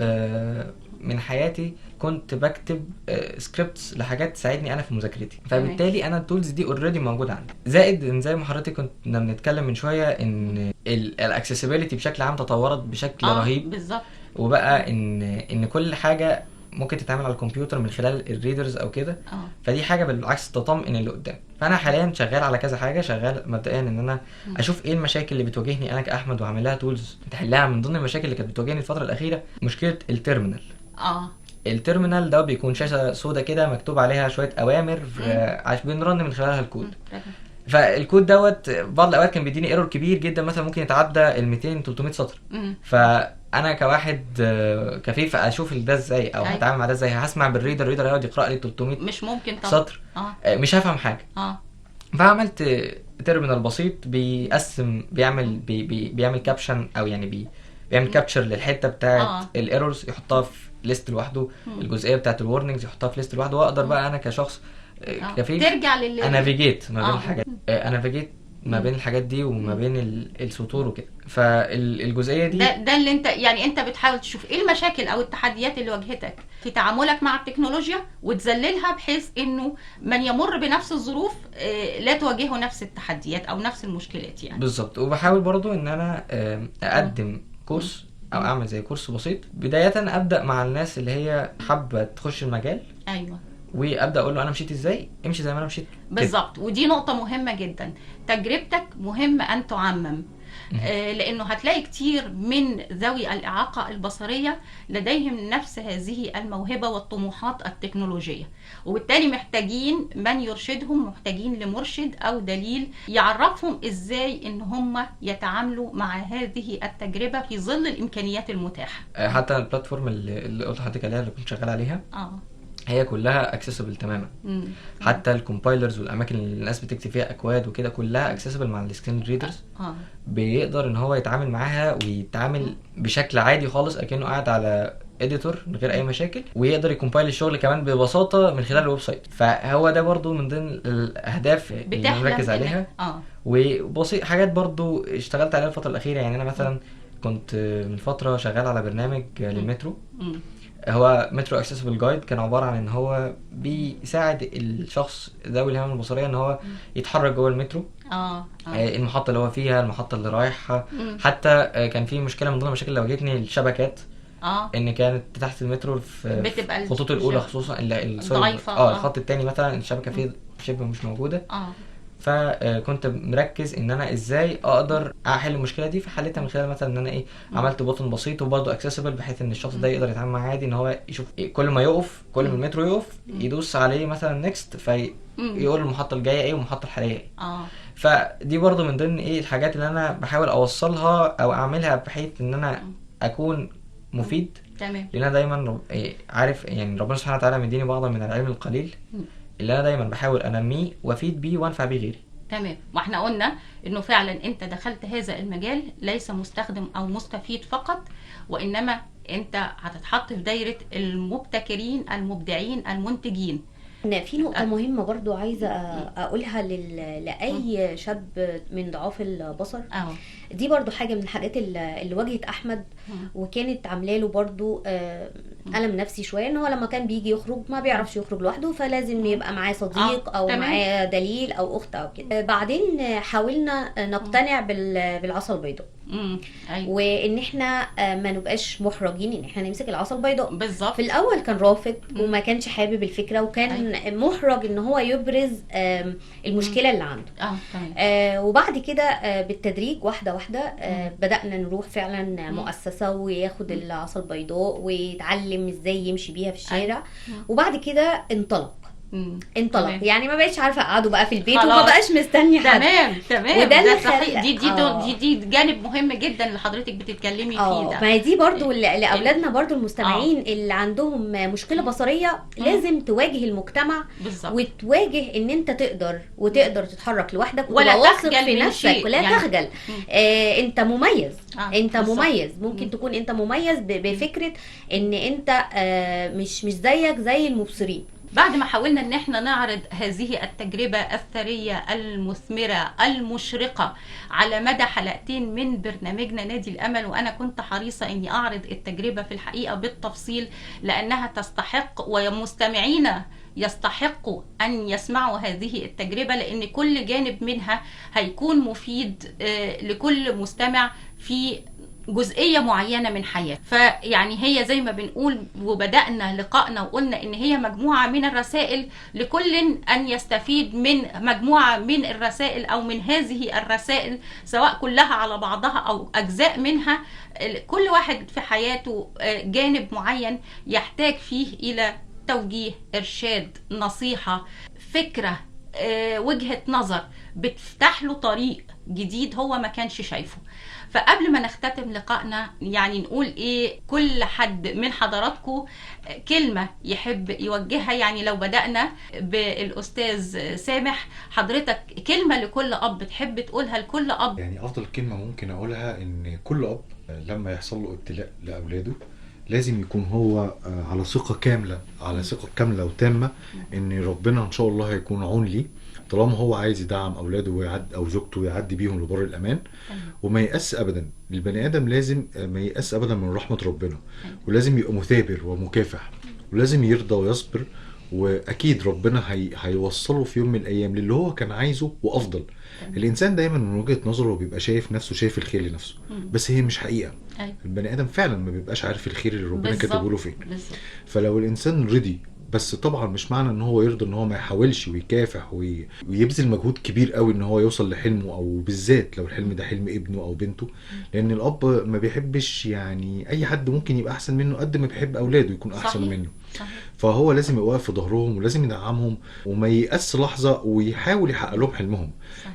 من حياتي كنت بكتب سكريبتس لحاجات تساعدني انا في مذاكرتي، فبالتالي انا التولز دي اوريدي موجوده عندي. زائد ان زي ما حضرتك كنا بنتكلم من شويه ان الاكسسبيليتي بشكل عام تطورت بشكل رهيب بالظبط، وبقى ان كل حاجه ممكن تتعمل على الكمبيوتر من خلال الريدرز او كده. فدي حاجه بالعكس تطمئن اللي قدام. فانا حاليا شغال على كذا حاجه، شغال مبدئيا ان انا اشوف ايه المشاكل اللي بتواجهني انا كاحمد واعمل لها تولز تحلها. من ضمن المشاكل اللي كانت بتواجهني الفتره الاخيره مشكله التيرمينال. التيرمينال ده بيكون شاشه سودا كده مكتوب عليها شويه اوامر عشان بنرن من خلالها الكود. فالكود دوت بعض الاوقات كان بيديني ايرور كبير جدا، مثلا ممكن يتعدى ال 200 300 سطر. فانا كواحد كفيف اشوف ده ازاي او هتعامل مع ده ازاي؟ هسمع بالريدر، الريدر هيقعد يقرا لي 300 مش ممكن طبعا سطر. مش هفهم حاجه. فعملت تيرمينال بسيط بيقسم بيعمل كابشن، او يعني بيعمل كابتشر للحته بتاعه الايرورز، يحطها في ليست لوحده. الجزئيه بتاعه الورنينجز يحطها في ليست لوحده، واقدر بقى انا كشخص كفيف ترجع انافيجيت ما بين الحاجات، انافيجيت ما بين الحاجات دي وما بين السطور وكده. فالجزئيه دي ده اللي انت يعني انت بتحاول تشوف ايه المشاكل او التحديات اللي واجهتك في تعاملك مع التكنولوجيا وتذللها، بحيث انه من يمر بنفس الظروف لا تواجهه نفس التحديات او نفس المشكلات يعني. بالظبط. وبحاول برضو ان انا اقدم كورس او اعمل زي كورس بسيط. بدايه ابدا مع الناس اللي هي حابه تخش المجال. ايوه. وابدا اقول له انا مشيت ازاي، امشي زي ما انا مشيت بالظبط. ودي نقطه مهمه جدا، تجربتك مهم ان تعمم. لانه هتلاقي كتير من ذوي الاعاقه البصريه لديهم نفس هذه الموهبه والطموحات التكنولوجيه، وبالتالي محتاجين من يرشدهم، محتاجين لمرشد او دليل يعرفهم ازاي ان هم يتعاملوا مع هذه التجربه في ظل الامكانيات المتاحه. حتى البلاتفورم اللي قلت لحضرتك عليها اللي كنت شغال عليها هي كلها اكسسبل تماما. حتى الكومبايلرز والاماكن اللي الناس بتكتب فيها اكواد وكده كلها اكسسبل مع السكرين ريدرز. بيقدر ان هو يتعامل معاها ويتعامل بشكل عادي خالص اكنه قاعد على اديتور من غير اي مشاكل، ويقدر يكمبايل الشغل كمان ببساطه من خلال الويب سايت. فهو ده برضو من ضمن الاهداف اللي بنركز عليها. وبسيط حاجات برضو اشتغلت عليها الفتره الاخيره. يعني انا مثلا كنت من فتره شغال على برنامج للمترو. هو مترو اكسسبل جايد، كان عباره عن ان هو بيساعد الشخص ذوي الهمم البصريه ان هو يتحرك جوه المترو. المحطه اللي هو فيها، المحطه اللي رايحها. حتى كان في مشكله من ضمن المشاكل اللي واجهتني الشبكات. ان كانت تحت المترو في الخطوط الاولى خصوصا الضعيفه. الخط الثاني مثلا الشبكه فيه شبه مش موجوده. فكنت مركز ان انا ازاي اقدر احل المشكله دي. فحلتها من خلال مثلا ان انا عملت بوتن بسيط وبرضه اكسسبل، بحيث ان الشخص ده يقدر يتعامل معاه عادي، ان هو يشوف كل ما يقف، كل ما المترو يقف يدوس عليه مثلا نيكست، فيقول المحطه الجايه ايه والمحطه الحاليه ايه. فدي برضه من ضمن الحاجات اللي انا بحاول اوصلها او اعملها بحيث ان انا اكون مفيد. تمام. لان انا دايما عارف يعني ربنا سبحانه وتعالى مديني بعضا من العلم القليل اللي انا دايما بحاول انميه وافيد بيه وانفع بيه غيري. تمام. واحنا قلنا انه فعلا انت دخلت هذا المجال ليس مستخدم او مستفيد فقط، وانما انت هتتحط في دايره المبتكرين المبدعين المنتجين. في نقطة مهمة برضو عايزة أقولها لأي شاب من ضعاف البصر. دي برضو حاجة من الحاجات اللي واجهت أحمد، وكانت عاملاله برضو ألم نفسي شوية، إن هو لما كان بيجي يخرج ما بيعرفش يخرج لوحده، فلازم يبقى معاه صديق أو معاه دليل أو أخت أو كده. بعدين حاولنا نقتنع بالعصا البيضاء. أيوة. وان احنا ما نبقاش محرجين ان احنا نمسك العصا البيضاء. بالظبط. في الاول كان رافض وما كانش حابب الفكره، وكان محرج ان هو يبرز المشكله اللي عنده. وبعد كده بالتدريج واحده واحده بدانا نروح فعلا مؤسسه وياخد العصا البيضاء ويتعلم ازاي يمشي بيها في الشارع. وبعد كده انطلق انطلق. تمام. يعني ما بقتش عارفه اقعده بقى في البيت خلاص. وما بقاش مستني حد. تمام وده اللي صحيح. خلى دي جانب مهم جدا اللي حضرتك بتتكلمي فيه ده. ما هي دي برضو لاولادنا برضو المستمعين اللي عندهم مشكله بصريه لازم تواجه المجتمع بالظبط. وتواجه ان انت تقدر تتحرك لوحدك ولا وتبقى واثق تخجل في من نفسك شيء ولا يعني. تخجل. انت مميز. انت بالظبط. مميز. ممكن تكون انت مميز بفكره ان انت مش زيك زي المبصرين. بعد ما حاولنا ان احنا نعرض هذه التجربة الثرية المثمرة المشرقة على مدى حلقتين من برنامجنا نادي الامل، وانا كنت حريصة اني اعرض التجربة في الحقيقة بالتفصيل لانها تستحق، ومستمعينا يستحقوا أن يسمعوا هذه التجربة، لأن كل جانب منها هيكون مفيد لكل مستمع في جزئية معينة من حياته. فيعني هي زي ما بنقول وبدأنا لقائنا وقلنا إن هي مجموعة من الرسائل، لكل أن يستفيد من مجموعة من الرسائل أو من هذه الرسائل، سواء كلها على بعضها أو أجزاء منها. كل واحد في حياته جانب معين يحتاج فيه إلى توجيه، إرشاد، نصيحة، فكرة، وجهة نظر بتفتح له طريق جديد هو ما كانش شايفه. فقبل ما نختتم لقائنا يعني نقول ايه، كل حد من حضراتكم كلمة يحب يوجهها. يعني لو بدأنا بالأستاذ سامح، حضرتك كلمة لكل أب تحب تقولها لكل أب. يعني أفضل كلمة ممكن أقولها إن كل أب لما يحصل له ابتلاء لأولاده لازم يكون هو على ثقة كاملة وتامة ان ربنا ان شاء الله هيكون عون ليه، طالما هو عايز يدعم اولاده ويعدي او زوجته ويعدي بيهم لبر الامان. وما ييأس ابدا. البني ادم لازم ما ييأس ابدا من رحمة ربنا، ولازم يبقى مثابر ومكافح، ولازم يرضى ويصبر، واكيد ربنا هيوصله في يوم من الايام للي هو كان عايزه وافضل. الانسان دايما من وجهة نظره بيبقى شايف نفسه، شايف الخير لنفسه، بس هي مش حقيقة. البني ادم فعلا ما بيبقاش عارف الخير اللي ربنا كاتبه له فين. فلو الانسان رضي، بس طبعا مش معنى ان هو يرضى ان هو ما يحاولش ويكافح ويبذل مجهود كبير قوي ان هو يوصل لحلمه، او بالذات لو الحلم ده حلم ابنه او بنته. لان الاب ما بيحبش يعني اي حد ممكن يبقى احسن منه قد ما بيحب اولاده يكون احسن منه. فهو لازم يبقى واقف في ظهرهم ولازم يدعمهم وما ييأس لحظه ويحاول يحقق لهم حلمهم.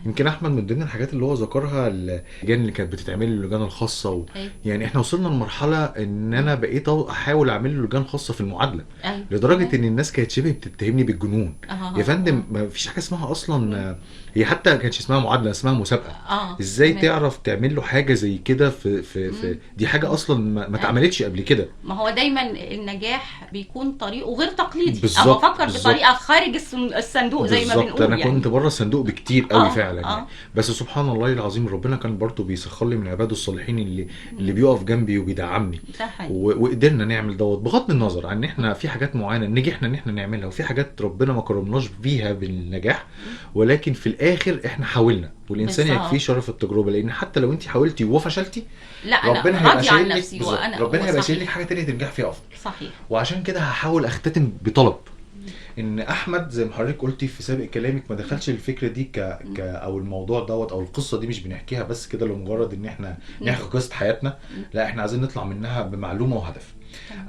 يمكن احمد من ضمن الحاجات اللي هو ذكرها اللجان اللي كانت بتتعمل اللجان الخاصه يعني احنا وصلنا لمرحله ان انا بقيت احاول اعمل له لجان خاصه في المعادله. لدرجه ان الناس كانت شبه بتتهمني بالجنون. يا فندم ما فيش حاجه اسمها اصلا، هي حتى ما كانش اسمها معادله، اسمها مسابقه. ازاي تعرف تعمل له حاجه زي كده في دي حاجه اصلا ما اتعملتش قبل كده. ما هو دايما النجاح بيكون طريقه غير تقليدي، او افكر بطريقه خارج الصندوق زي ما بنقول. انا كنت بره الصندوق بكتير قوي فعلا يعني. بس سبحان الله العظيم ربنا كان برضو بيسخر لي من عباده الصالحين اللي بيقف جنبي وبيدعمني، وقدرنا نعمل دوت بغض النظر عن ان احنا في حاجات معينه نجحنا ان احنا نعملها، وفي حاجات ربنا ما كرمناش بيها بالنجاح، ولكن في الاخر احنا حاولنا، والانسان يكفيه شرف التجربه. لان حتى لو انت حاولتي وفشلتي ربنا هيبقى شايل لك، ربنا هيبقى شايل لك حاجه ثانيه تنجح فيها افضل. صحيح. وعشان كده هحاول اختتم بطلب ان احمد زي ما حضرتك قلتي في سابق كلامك ما دخلش الفكره دي او الموضوع دوت او القصه دي مش بنحكيها بس كده لمجرد ان احنا نحكي قصه حياتنا، لا احنا عايزين نطلع منها بمعلومه وهدف.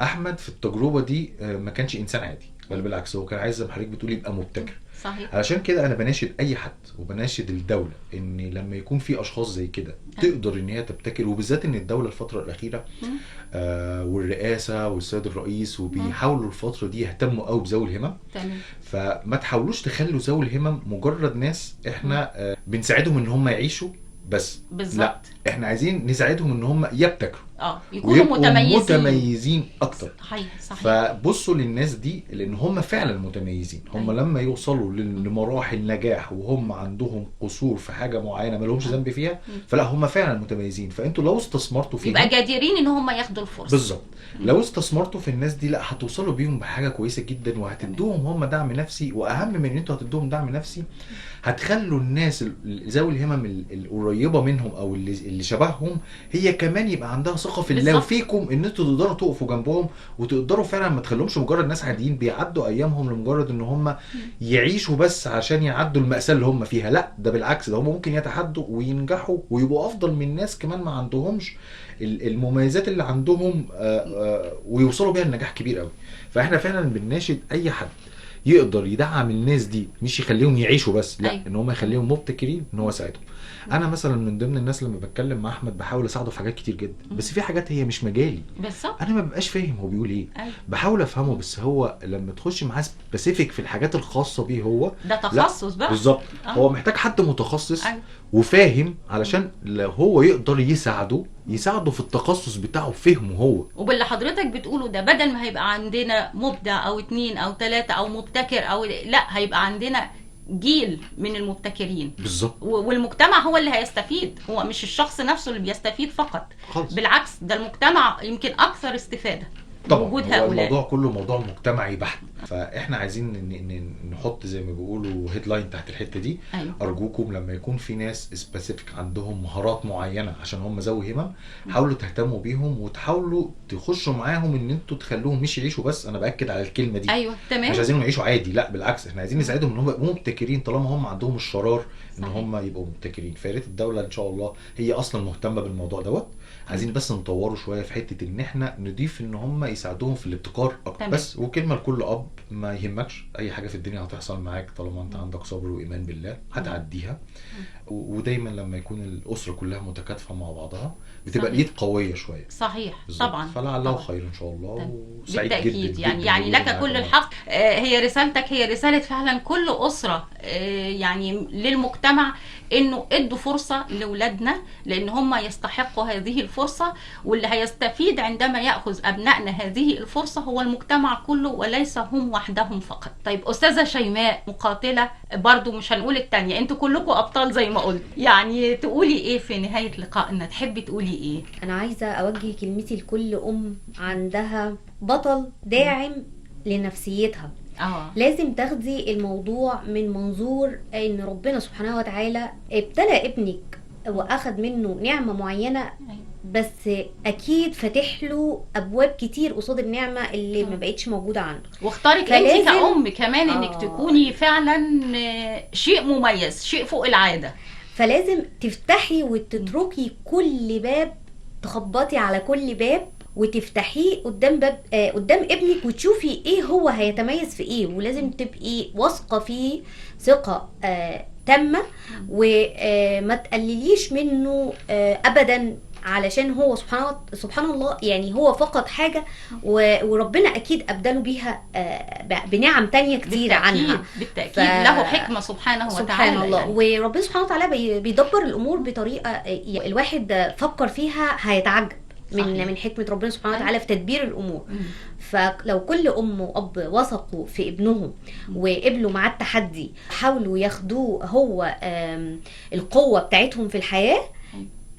احمد في التجربه دي ما كانش انسان عادي، بل بالعكس هو كان عايز زي ما حضرتك بتقولي يبقى مبتكر. صحيح. علشان كده انا بناشد اي حد وبناشد الدوله ان لما يكون في اشخاص زي كده تقدر ان هي تبتكر، وبالذات ان الدوله الفتره الاخيره والرئاسه والسيد الرئيس وبيحاولوا الفتره دي يهتموا قوي بذوي الهمم. فما تحاولوش تخلوا ذوي الهمم مجرد ناس احنا بنساعدهم ان هم يعيشوا بس. لا احنا عايزين نساعدهم ان هم يبتكروا يكونوا متميزين اكتر. صحيح. فبصوا للناس دي لان هم فعلا متميزين. هم لما يوصلوا لمراحل نجاح وهم عندهم قصور في حاجه معينه ما لهمش ذنب فيها، فلا هم فعلا متميزين. فانتوا لو استثمرتوا فيهم يبقى جديرين ان هم ياخدوا الفرصه. بالظبط. لو استثمرتوا في الناس دي لا هتوصلوا بيهم بحاجه كويسه جدا، وهتدوهم هم دعم نفسي، واهم من ان انتوا هتدوهم دعم نفسي هتخلوا الناس ذوي الهمم القريبه منهم او اللي شبههم هي كمان يبقى عندها ثقه في الله وفيكم ان انتوا تقدروا تقفوا جنبهم، وتقدروا فعلا ما تخلوهمش مجرد ناس عاديين بيعدوا ايامهم لمجرد ان هم يعيشوا بس عشان يعدوا المأساة اللي هم فيها. لا ده بالعكس، ده هم ممكن يتحدوا وينجحوا ويبقوا افضل من ناس كمان ما عندهمش المميزات اللي عندهم ويوصلوا بيها لنجاح كبير قوي. فاحنا فعلا بنناشد اي حد يقدر يدعم الناس دي، مش يخليهم يعيشوا بس، لا، أيوة. ان هم يخليهم مبتكرين، ان هو يساعدهم. انا مثلا من ضمن الناس لما بتكلم مع احمد بحاول اساعده في حاجات كتير جدا، بس في حاجات هي مش مجالي، بالظبط. انا ما ببقاش فاهم هو بيقول ايه. أيوة. بحاول افهمه، بس هو لما تخش معاه سبيسيفيك في الحاجات الخاصه بيه هو ده تخصص بقى. بالظبط. هو محتاج حد متخصص أيوة. وفاهم، علشان لو هو يقدر يساعده في التخصص بتاعه، فهمه هو. وباللي حضرتك بتقوله ده، بدل ما هيبقى عندنا مبدع او 2 أو 3 او مبتكر او لا، هيبقى عندنا جيل من المبتكرين بالظبط. والمجتمع هو اللي هيستفيد، هو مش الشخص نفسه اللي بيستفيد فقط خالص. بالعكس، ده المجتمع يمكن اكثر استفادة طبعا بوجود هو هؤلاء. الموضوع كله موضوع مجتمعي بحت، فاحنا عايزين نحط زي ما بيقولوا هيدلاين تحت الحته دي. أيوة. ارجوكم لما يكون في ناس سبيسيفيك عندهم مهارات معينه عشان هم ذوي همم، حاولوا تهتموا بيهم وتحاولوا تخشوا معاهم، ان انتوا تخلوهم مش يعيشوا بس. انا باكد على الكلمه دي. ايوه تمام. مش عايزينهم يعيشوا عادي، لا بالعكس، احنا عايزين نساعدهم ان هم يبقوا مبتكرين، طالما هم عندهم الشرار ان هم يبقوا مبتكرين. فيا ريت الدوله ان شاء الله هي اصلا مهتمه بالموضوع دوت، عايزين بس نطوره شويه في حته ان احنا نضيف ان هم يساعدوهم في الابتكار اكتر بس. وكلمه لكل اب، ما يهمكش اي حاجه في الدنيا هتحصل معاك طالما انت عندك صبر وايمان بالله هتعديها. ودايما لما يكون الاسره كلها متكاتفه مع بعضها بتبقى الايد قويه شويه. صحيح بالزبط. طبعا. فلعله خير ان شاء الله. وسعيد بالتأكيد جدا يعني جدا لك كل الحق. هي رسالتك هي رسالة فعلا كل أسرة يعني للمجتمع، انه ادوا فرصة لأولادنا لان هم يستحقوا هذه الفرصة، واللي هيستفيد عندما يأخذ أبنائنا هذه الفرصة هو المجتمع كله وليس هم وحدهم فقط. طيب أستاذة شيماء مقاتلة برضو، مش هنقول التانية، انتوا كلكم أبطال زي ما قلت، يعني تقولي ايه في نهاية لقائنا؟ تحبي تقولي ايه؟ انا عايزة اوجه كلمتي لكل ام عندها بطل داعم لنفسيتها. لازم تاخدي الموضوع من منظور ان ربنا سبحانه وتعالى ابتلى ابنك واخد منه نعمة معينة، بس اكيد فتح له ابواب كتير قصاد النعمة اللي ما بقتش موجودة عنده. واختارك انت كأم كمان انك تكوني فعلا شيء مميز، شيء فوق العادة. فلازم تفتحي وتتركي كل باب، تخبطي على كل باب وتفتحيه قدام باب قدام ابنك، وتشوفي ايه هو هيتميز في ايه، ولازم تبقي واثقه فيه ثقه تامه، وما تقلليش منه ابدا، علشان هو سبحان الله يعني هو فقط حاجه وربنا اكيد ابدله بيها بنعم تانية كتير عنها. بالتاكيد له حكمه سبحانه وتعالى. سبحان الله يعني. وربنا سبحانه وتعالى بيدبر الامور بطريقه الواحد فكر فيها هيتعجب من حكمة ربنا سبحانه وتعالى في تدبير الأمور. فلو كل أم وأب وثقوا في ابنهم وقبلوا معاه التحدي، حاولوا ياخدوه هو القوة بتاعتهم في الحياة،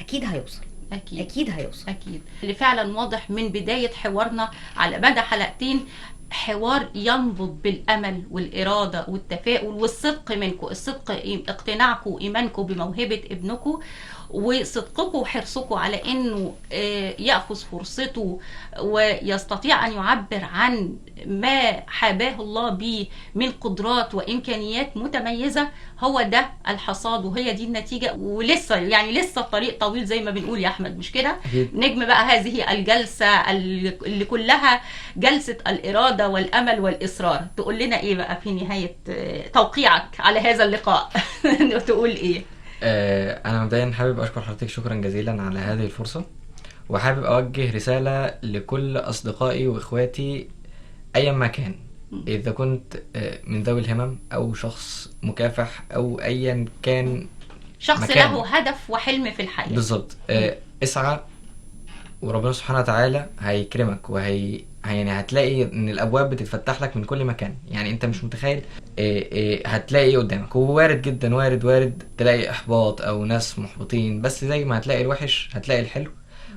أكيد هيوصل. أكيد هيوصل. أكيد. اللي فعلا واضح من بداية حوارنا على مدى حلقتين، حوار ينبض بالأمل والإرادة والتفاؤل والصدق منكم، الصدق اقتناعكم وإيمانكم بموهبة ابنكم، وصدقكم وحرصكم على انه يأخذ فرصته ويستطيع ان يعبر عن ما حاباه الله به من قدرات وامكانيات متميزة. هو ده الحصاد وهي دي النتيجة، ولسه يعني لسه الطريق طويل زي ما بنقول يا احمد، مش كده؟ نجم بقى هذه الجلسة اللي كلها جلسة الإرادة والأمل والإصرار. تقول لنا ايه بقى في نهاية توقيعك على هذا اللقاء؟ تقول ايه؟ أنا مبدئيا حابب أشكر حضرتك شكرا جزيلا على هذه الفرصة، وحابب أوجه رسالة لكل أصدقائي وإخواتي أيا ما كان، إذا كنت من ذوي الهمم أو شخص مكافح أو أيا كان شخص مكان له هدف وحلم في الحياة. بالظبط. اسعى وربنا سبحانه وتعالى هيكرمك، يعني هتلاقي ان الابواب بتتفتح لك من كل مكان. يعني انت مش متخيل هتلاقي ايه قدامك. ووارد جدا وارد تلاقي احباط او ناس محبطين، بس زي ما هتلاقي الوحش هتلاقي الحلو،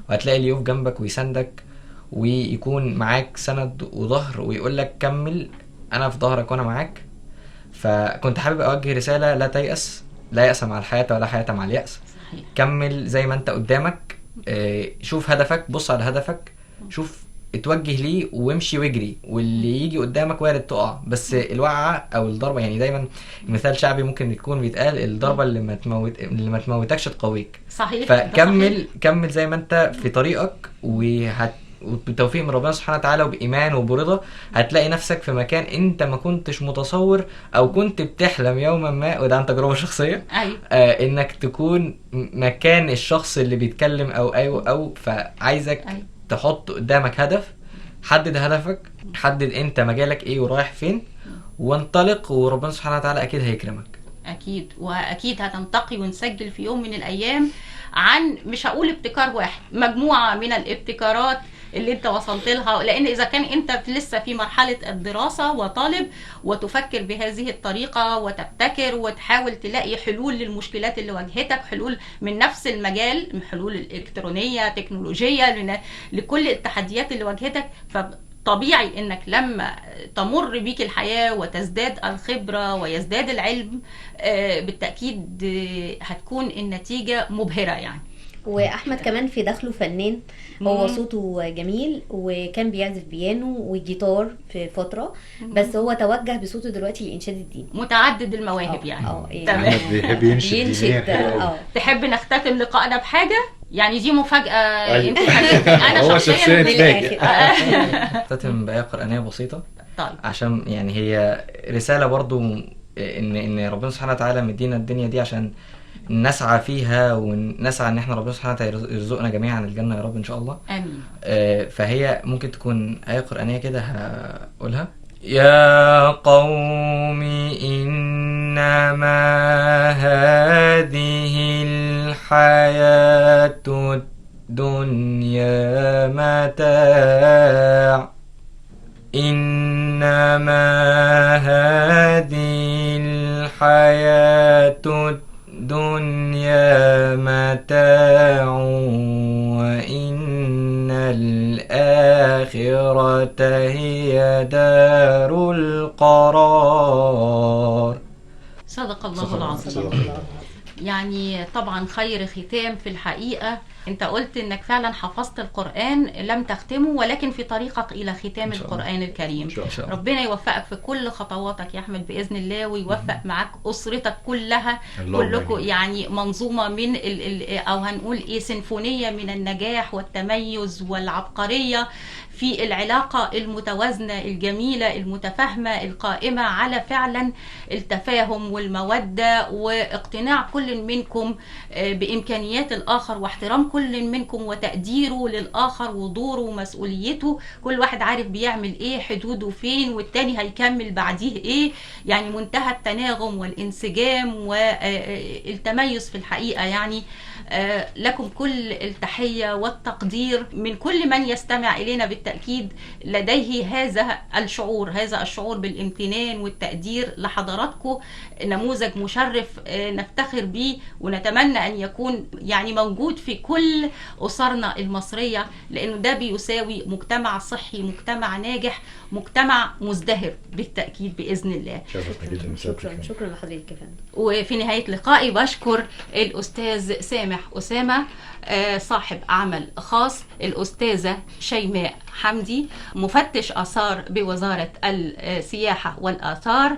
وهتلاقي اللي يقف جنبك ويساندك ويكون معاك سند وظهر ويقول لك كمل، انا في ظهرك وانا معاك. فكنت حابب اوجه رسالة: لا تيأس، لا يأس مع الحياة ولا حياة مع اليأس. كمل زي ما انت قدامك، شوف هدفك، بص على هدفك، شوف اتوجه ليه وامشي واجري، واللي يجي قدامك وارد تقع، بس الوقعه او الضربه، يعني دايما مثال شعبي ممكن يكون بيتقال: الضربه اللي ما تموتكش تقويك. صحيح. فكمل زي ما انت في طريقك، وبتوفيق من ربنا سبحانه وتعالى وبإيمان وبرضا هتلاقي نفسك في مكان انت ما كنتش متصور او كنت بتحلم يوما ما، وده عن تجربة شخصية. ايوه انك تكون مكان الشخص اللي بيتكلم او فعايزك تحط قدامك هدف، حدد هدفك، حدد انت مجالك ايه ورايح فين، وانطلق، وربنا سبحانه وتعالى اكيد هيكرمك. اكيد، واكيد هتنتقي ونسجل في يوم من الايام عن، مش هقول ابتكار واحد، مجموعة من الابتكارات اللي انت وصلت لها. لان اذا كان انت لسه في مرحلة الدراسة وطالب وتفكر بهذه الطريقة وتبتكر وتحاول تلاقي حلول للمشكلات اللي واجهتك، حلول من نفس المجال، حلول الكترونية، تكنولوجية، لكل التحديات اللي واجهتك، طبيعي انك لما تمر بيك الحياة وتزداد الخبرة ويزداد العلم بالتأكيد هتكون النتيجة مبهرة يعني. واحمد كمان في دخله فنان، هو صوته جميل وكان بيعزف بيانو وجيتار في فتره، بس هو توجه بصوته دلوقتي للانشاد الديني، متعدد المواهب يعني. تمام. احمد بيحب ينشد. تحب نختتم لقائنا بحاجه؟ يعني دي مفاجاه. أيوة. انا هو شخصيا اتفاجئ. اختتم بآية قرآنية بسيطة. طيب. عشان يعني هي رسالة برضو ان ربنا سبحانه وتعالى مدينا الدنيا دي عشان نسعى فيها، ونسعى ان احنا ربنا سبحانه وتعالى يرزقنا جميعا الجنة يا رب ان شاء الله. امين. فهي ممكن تكون آية قرآنية كده هقولها. يا قوم إنما هذه الحياة الدنيا متاع، إنما هذه الحياة الدنيا متاع وإن الآخرة هي دار القرار. صدق الله العظيم. يعني طبعا خير ختام في الحقيقة. انت قلت انك فعلا حفظت القرآن، لم تختمه ولكن في طريقك الى ختام القرآن الكريم. ربنا يوفقك في كل خطواتك يا احمد بإذن الله، ويوفق معك اسرتك كلها، كلكم يعني منظومة من او هنقول ايه، سيمفونية من النجاح والتميز والعبقرية في العلاقة المتوازنة الجميلة المتفاهمة القائمة على فعلا التفاهم والمودة واقتناع كل منكم بإمكانيات الآخر واحترام كل منكم وتقديره للآخر ودوره ومسؤوليته. كل واحد عارف بيعمل ايه، حدوده فين، والتاني هيكمل بعديه ايه. يعني منتهى التناغم والانسجام والتميز في الحقيقة. يعني لكم كل التحية والتقدير من كل من يستمع إلينا. بالتأكيد لديه هذا الشعور بالامتنان والتقدير لحضراتكم. نموذج مشرف نفتخر به، ونتمنى أن يكون يعني موجود في كل أسرنا المصرية، لأنه ده بيساوي مجتمع صحي، مجتمع ناجح، مجتمع مزدهر بالتأكيد بإذن الله. شكرا لحضرتك يا فندم. وفي نهاية لقائي بشكر الأستاذ سامح أسامة صاحب عمل خاص، الأستاذة شيماء حمدي مفتش آثار بوزارة السياحة والآثار،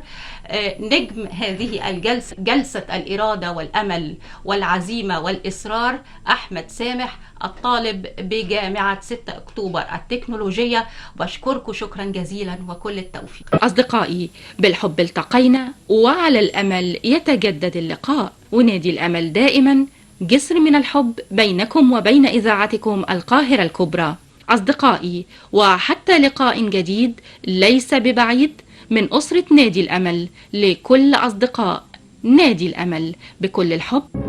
نجم هذه الجلسة جلسة الإرادة والأمل والعزيمة والإصرار أحمد سامح الطالب بجامعة 6 أكتوبر التكنولوجية. بشكركم شكرا جزيلا وكل التوفيق. أصدقائي بالحب التقينا وعلى الأمل يتجدد اللقاء، ونادي الأمل دائما جسر من الحب بينكم وبين إذاعتكم القاهرة الكبرى. أصدقائي وحتى لقاء جديد ليس ببعيد من أسرة نادي الأمل، لكل أصدقاء نادي الأمل بكل الحب.